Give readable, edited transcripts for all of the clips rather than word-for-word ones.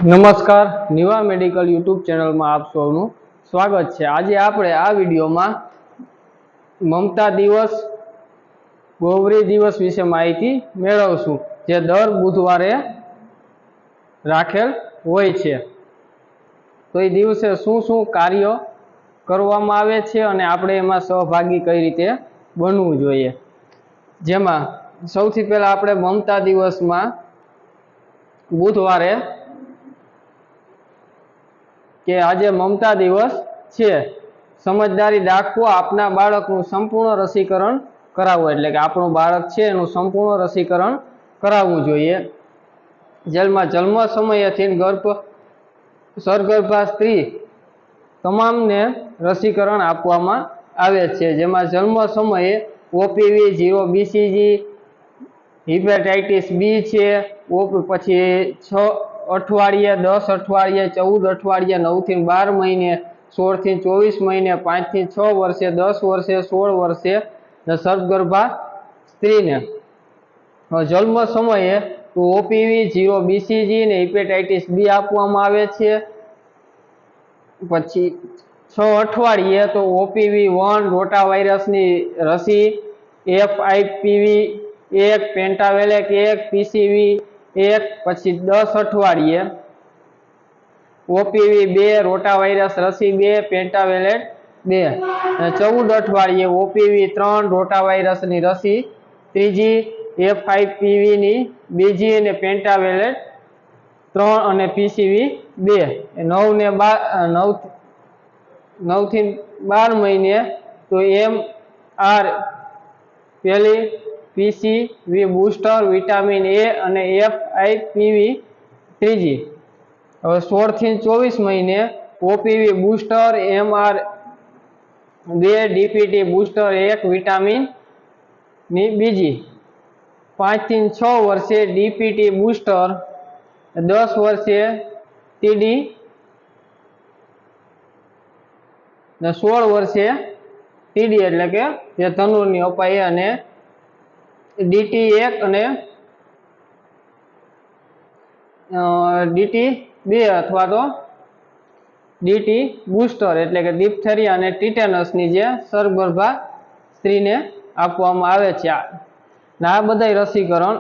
नमस्कार निवा medical YouTube channel में आप सौનું स्वागत है। आज आप आ वीडियो में ममता दिवस गौरी दिवस विषे माहिती मेळवशुं जे दर बुधवारे राखेल होय छे। तो ये दिवसे शुं शुं कार्य करवामां आवे छे अने आपणे एमां सहभागी कई रीते बनवुं जोईए। जेमां सौथी पहेला आपणे ममता दिवस में बुधवारे के आज ममता दिवस छे, समझदारी दाखવો आपना बाळकनुं संपूर्ण रसीकरण कराववुं एटले के आपणुं बाळक छे एनुं संपूर्ण रसीकरण कराववुं जोईए। जेमां जन्म समयेथी सरगर्भा स्त्री तमामने रसीकरण आपवामां आवे छे। जेमां जन्म समये ओपीवी, 0 बीसीजी, हिपेटाइटिस बी छे, पछी 6 अठवाडिये, 10 अठवाडिये, 14 अठवाडिये, 9 થી 12 महीने, 16 થી 24 महीने, 5 થી 6 वर्षे, 10 वर्षे, 16 वर्षे सर्पगर्भा स्त्री ने जन्म समये ओपीवी, 0 बीसीजी ने हिपेटाइटिस बी आपवामां आवे छे। पछी 6 अठवाडिये तो ओपीवी 1 रोटा वायरस नी रसी, एफआईपीवी 1, पेंटावेलेक 1, पीसीवी 1। पछी 10 अठवाडिये ओपीवी 2, रोटा वायरस रसी 2, पेंटावेलेट 2। 14 अठवाडिये ओपीवी 3, रोटा वायरस नी रसी त्रीजी, एफआईपीवी नी बीजी ने पेंटावेलेट 3 अने पीसीवी 2। 9 થી 12 महीने तो एमआर पहली, पीसीवी बूस्टर, विटामिन ए अने एफआईपीवी त्रीजी। 16 થી 24 महीने OPV booster, MR 2, DPT booster 1, vitamin नी बीजी। 5 થી 6 वर्षे डीपीटी बूस्टर, 10 वर्षे टीडी, 16 वर्षे टीडी एटले के जे धनुर्नी अपाय अने डीटी 1 अने डीटी 2 अथवा तो डीटी बूस्टर एटले के डिप्थेरिया अने टीटेनस नी जे सर्पगर्भा स्त्री ने आपवामां आवे छे। आ बधाय रसीकरण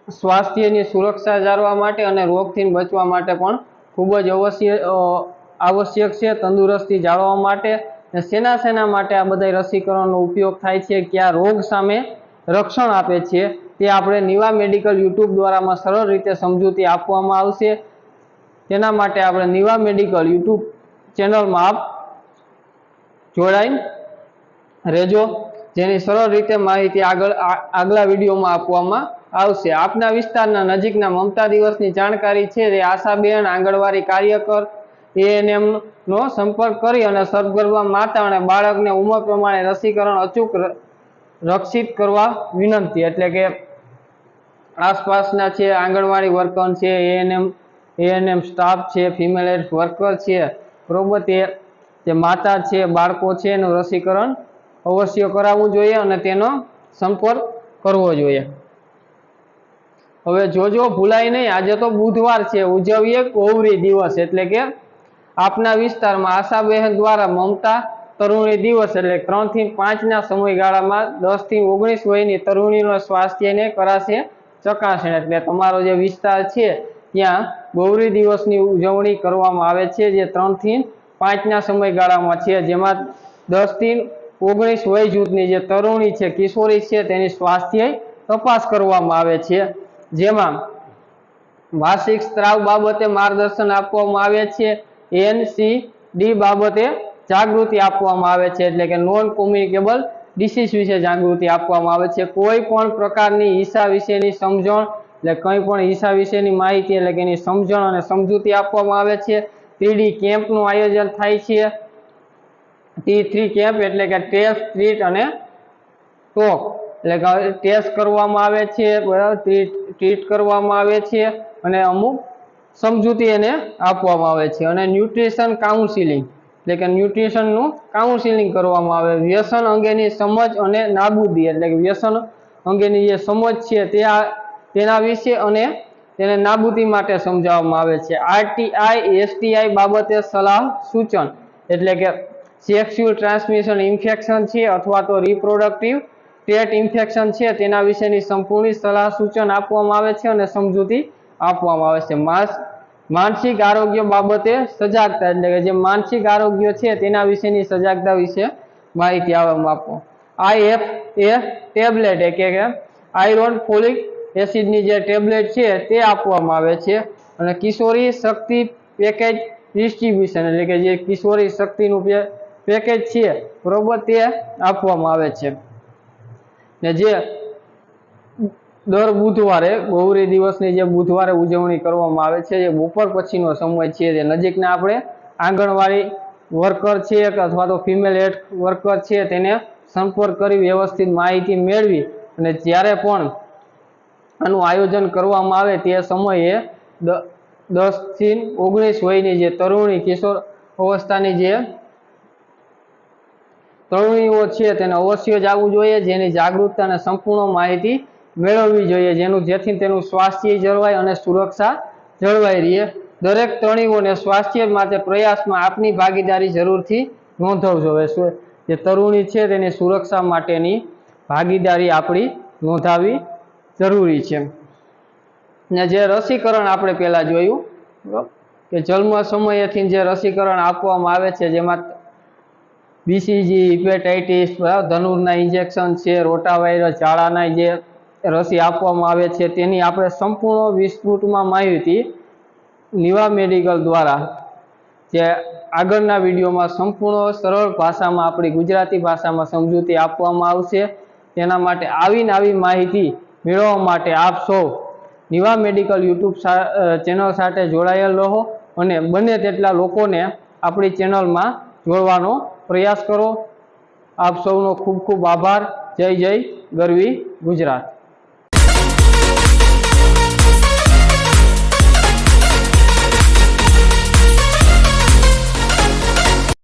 स्वास्थ्यनी सुरक्षा जाळववा माटे अने रोगथी बचवा माटे पण खूब ज आवश्यक छे। तंदुरस्ती जाळववा माटे सेना सेना माटे आ बधाय रसीकरणनो उपयोग थाय छे, क्या रोग सामे रक्षण आपे छे ते आपणे निवा मेडिकल यूट्यूब द्वारा में सरल रीते समजूती आपवामां आवशे। तेना माटे आपणे निवा मेडिकल यूट्यूब चेनल में आप जोड़ाई रहेजो, जेनी सरल रीते माहिती आगला विडियो में आपवामां आवशे। आपना विस्तारना नजीकना ममता दिवसनी जाणकारी छे ते आशाबेन आंगणवाड़ी कार्यकर एएनएम नो संपर्क करी अने सर्पगर्भा माता अने बाळकने उमर प्रमाणे रसीकरण अचूक रक्षित करवा विनंती। एटले के आसपासना छे आंगणवाड़ी वर्कर छे, एएनएम स्टाफ छे, फीमेल हेल्थ वर्कर छे, बरोबर ते माता छे, बाळको छे एनुं रसीकरण अवश्य कराववुं जोईए अने तेनो संपर्क करवो जोईए। हवे जोजो भूलाय नहीं, आज तो बुधवार छे, उजवीए गौरी दिवस। एटले के आपना विस्तार में आशाबेन द्वारा ममता तरुणी दिवस एटले 3 થી 5 ना समयगाळा में 10 થી 19 वयनी तरुणीनो स्वास्थ्यने कराशे चकासणी। एटले तमारो जे विस्तार छे त्यां गौरी दिवसनी उजवणी करवामां आवे छे, जे 3 થી 5 ना समयगाळामां छे। जेमां 10 થી 19 वय जूथनी जे तरुणी छे, किशोरी छे, तेनी स्वास्थ्य तपास करवामां आवे छे। जेमां मासिक स्त्राव बाबते मार्गदर्शन आपवामां आवे छे, एनसीडी बाबते जागृति आपवामां आवे छे, एटले के नॉन कम्युनिकेबल डिसीज विषे जागृति आपवामां आवे छे। कोई पण प्रकारनी ईसा विशेनी समजण એટલે કંઈ પણ ઈસા વિશેની માહિતી એટલે કે એની સમજણ અને સમજૂતી આપવામાં આવે છે। 3D કેમ્પનું આયોજન થાય છે। T3 કેમ્પ એટલે કે ટેસ્ટ, ટ્રીટ અને ટોક એટલે કે ટેસ્ટ કરવામાં આવે છે, બરાબર, ટ્રીટ કરવામાં આવે છે અને અમુક સમજૂતી એને આપવામાં આવે છે। અને ન્યુટ્રિશન કાઉન્સિલિંગ એટલે કે ન્યુટ્રિશનનું કાઉન્સિલિંગ કરવામાં આવે। વ્યસન અંગેની સમજ અને નાબૂદી એટલે કે વ્યસન અંગેની જે સમજ છે તેના વિશે અને તેને નાબૂદી માટે સમજાવવામાં આવે છે. આરટીઆઈ એસટીઆઈ બાબતે સલાહ સૂચન એટલે કે સેક્સ્યુઅલ ટ્રાન્સમિશન ઇન્ફેક્શન છે અથવા તો રિપ્રોડક્ટિવ ટ્રેટ ઇન્ફેક્શન છે તેના વિશેની સંપૂર્ણ સલાહ સૂચન આપવામાં આવે છે અને સમજૂતી આપવામાં આવે છે. માનસિક આરોગ્ય બાબતે સજાગતા એટલે કે જે માનસિક આરોગ્ય છે તેના વિશેની સજાગતા વિશે માહિતી આપવામાં આઈએફ એ ટેબ્લેટ એટલે કે આયર્ન ફોલિક એસિડની જે ટેબ્લેટ છે તે આપવામાં આવે છે અને કિશોરી શક્તિ પેકેજ ડિસ્ટ્રીબ્યુશન એટલે કે જે કિશોરી શક્તિનું પેકેજ છે બરોબર તે આપવામાં આવે છે. ને જે દર બુધવારે ગૌરી દિવસની જે બુધવારે ઉજવણી કરવામાં આવે છે એ બપોર પછીનો સમય છે. જે નજીકના આપણે આંગણવાડી વર્કર છે અથવા તો ફિમેલ હેલ્થ વર્કર છે તેને સંપર્ક કરી વ્યવસ્થિત માહિતી મેળવી અને જ્યારે પણ આનું આયોજન કરવામાં આવે તે સમયે 10 થી 19 વયની જે તરુણી કિશોર અવસ્થાની જે તરુણીઓ છે તેને અવશ્ય જ આવવું જોઈએ, જેની જાગૃતતા અને સંપૂર્ણ માહિતી મેળવવી જોઈએ, જેથી તેનું સ્વાસ્થ્ય જળવાય અને સુરક્ષા જળવાઈ રહે. દરેક તરુણીઓને સ્વાસ્થ્ય માટે પ્રયાસમાં આપની ભાગીદારી જરૂરથી નોંધવજો. જે તરુણી છે તેની સુરક્ષા માટેની ભાગીદારી આપણી નોંધાવી જરૂરી છે. ને જે રસીકરણ આપણે પહેલા જોયું કે જન્મ સમયેથી જે રસીકરણ આપવામાં આવે છે જેમાં બીસીજી, હિપેટાઇટિસ, ધનુરના ઇન્જેક્શન છે, રોટાવાયરસ, ઝાડાના જે રસી આપવામાં આવે છે તેની આપણે સંપૂર્ણ વિસ્તૃતમાં માહિતી નિવા મેડિકલ દ્વારા જે આગળના વિડીયોમાં સંપૂર્ણ સરળ ભાષામાં આપણી ગુજરાતી ભાષામાં સમજૂતી આપવામાં આવશે. તેના માટે આવી માહિતી મેળવવા માટે આપ સૌ નિવા મેડિકલ યુટ્યુબ ચેનલ સાથે જોડાયેલ રહો અને બને તેટલા લોકોને આપણી ચેનલમાં જોડવાનો પ્રયાસ કરો. આપ સૌનો ખૂબ ખૂબ આભાર. જય જય ગરવી ગુજરાત.